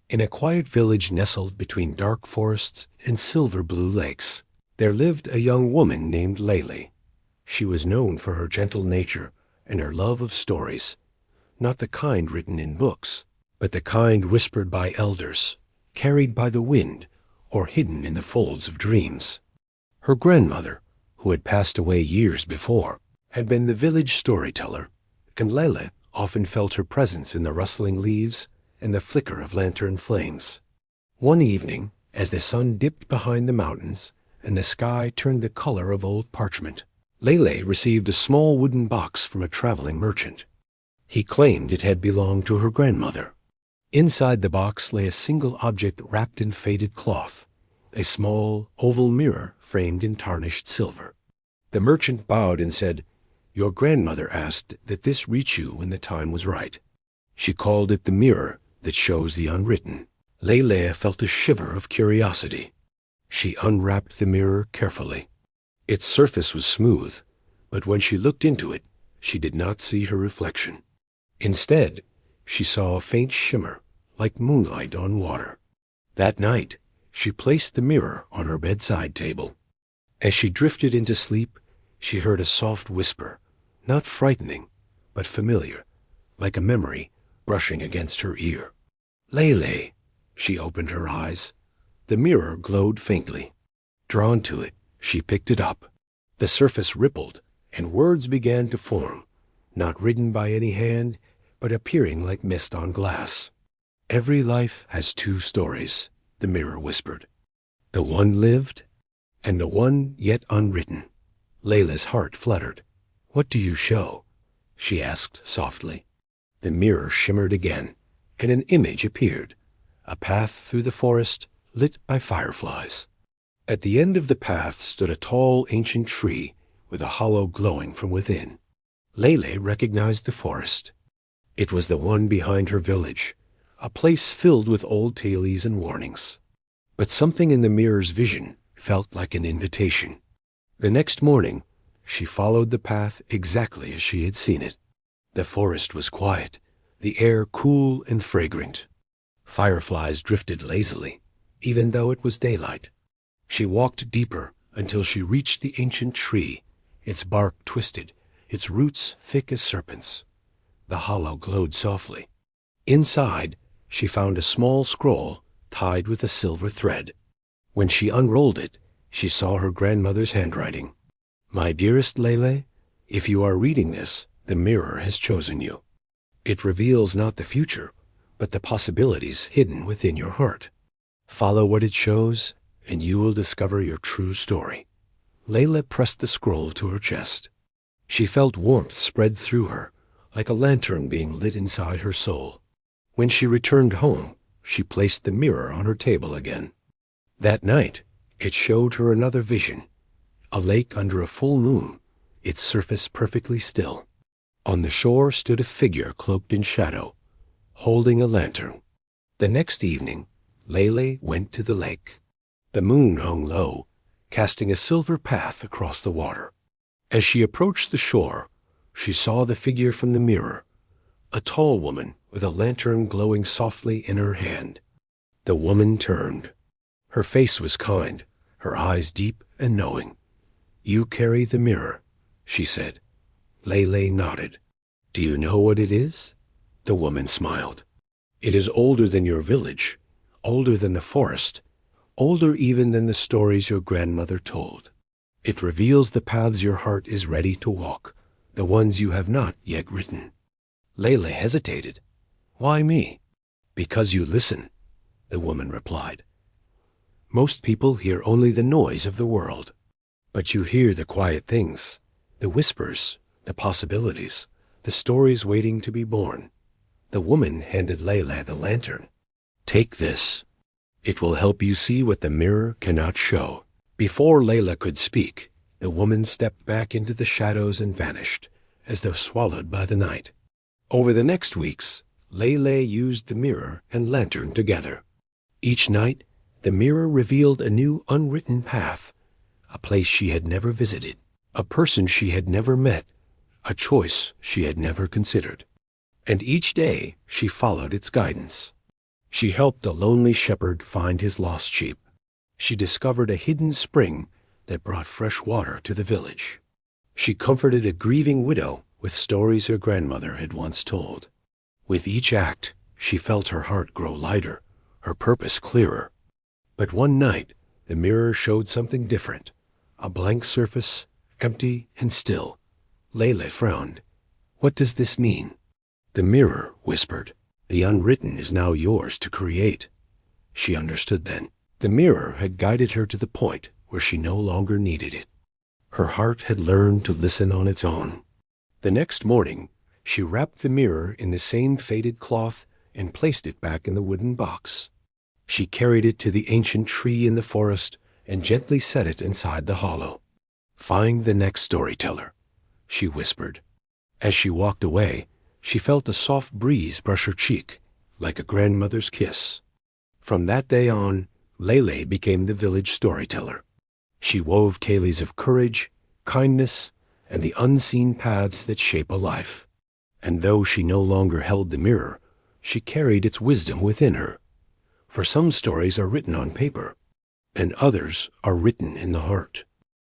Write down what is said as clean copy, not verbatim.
In a quiet village nestled between dark forests and silver blue lakes, there lived a young woman named Lele. She was known for her gentle nature and her love of stories, not the kind written in books, but the kind whispered by elders, carried by the wind, or hidden in the folds of dreams. Her grandmother, who had passed away years before, had been the village storyteller, and Lele often felt her presence in the rustling leaves and the flicker of lantern flames. One evening, as the sun dipped behind the mountains and the sky turned the color of old parchment, Lele received a small wooden box from a traveling merchant. He claimed it had belonged to her grandmother. Inside the box lay a single object wrapped in faded cloth, a small oval mirror framed in tarnished silver. The merchant bowed and said, "Your grandmother asked that this reach you when the time was right. She called it the mirror that shows the unwritten." Lele felt a shiver of curiosity. She unwrapped the mirror carefully. Its surface was smooth, but when she looked into it, she did not see her reflection. Instead, she saw a faint shimmer, like moonlight on water. That night, she placed the mirror on her bedside table. As she drifted into sleep, she heard a soft whisper, not frightening, but familiar, like a memory brushing against her ear. "Lele." She opened her eyes. The mirror glowed faintly. Drawn to it, she picked it up. The surface rippled, and words began to form, not written by any hand, but appearing like mist on glass. "Every life has two stories," the mirror whispered. "The one lived, and the one yet unwritten." Lele's heart fluttered. "What do you show?" she asked softly. The mirror shimmered again, and an image appeared, a path through the forest lit by fireflies. At the end of the path stood a tall ancient tree with a hollow glowing from within. Lele recognized the forest. It was the one behind her village, a place filled with old tales and warnings. But something in the mirror's vision felt like an invitation. The next morning, she followed the path exactly as she had seen it. The forest was quiet, the air cool and fragrant. Fireflies drifted lazily, even though it was daylight. She walked deeper until she reached the ancient tree, its bark twisted, its roots thick as serpents. The hollow glowed softly. Inside, she found a small scroll tied with a silver thread. When she unrolled it, she saw her grandmother's handwriting. "My dearest Lele, if you are reading this, the mirror has chosen you. It reveals not the future, but the possibilities hidden within your heart. Follow what it shows, and you will discover your true story." Lele pressed the scroll to her chest. She felt warmth spread through her, like a lantern being lit inside her soul. When she returned home, she placed the mirror on her table again. That night, it showed her another vision, a lake under a full moon, its surface perfectly still. On the shore stood a figure cloaked in shadow, holding a lantern. The next evening, Lele went to the lake. The moon hung low, casting a silver path across the water. As she approached the shore, she saw the figure from the mirror, a tall woman with a lantern glowing softly in her hand. The woman turned. Her face was kind, her eyes deep and knowing. "You carry the mirror," she said. Lele nodded. "Do you know what it is?" The woman smiled. "It is older than your village, older than the forest, older even than the stories your grandmother told. It reveals the paths your heart is ready to walk, the ones you have not yet written." Lele hesitated. "Why me?" "Because you listen," the woman replied. "Most people hear only the noise of the world, but you hear the quiet things, the whispers, the possibilities, the stories waiting to be born." The woman handed Lele the lantern. "Take this. It will help you see what the mirror cannot show." Before Lele could speak, the woman stepped back into the shadows and vanished, as though swallowed by the night. Over the next weeks, Lele used the mirror and lantern together. Each night, the mirror revealed a new unwritten path, a place she had never visited, a person she had never met, a choice she had never considered. And each day she followed its guidance. She helped a lonely shepherd find his lost sheep. She discovered a hidden spring that brought fresh water to the village. She comforted a grieving widow with stories her grandmother had once told. With each act, she felt her heart grow lighter, her purpose clearer. But one night, the mirror showed something different. A blank surface, empty and still. Layla frowned. "What does this mean?" The mirror whispered, "The unwritten is now yours to create." She understood then. The mirror had guided her to the point where she no longer needed it. Her heart had learned to listen on its own. The next morning, she wrapped the mirror in the same faded cloth and placed it back in the wooden box. She carried it to the ancient tree in the forest and gently set it inside the hollow. "Find the next storyteller," she whispered. As she walked away, she felt a soft breeze brush her cheek, like a grandmother's kiss. From that day on, Lele became the village storyteller. She wove tales of courage, kindness, and the unseen paths that shape a life. And though she no longer held the mirror, she carried its wisdom within her. For some stories are written on paper, and others are written in the heart.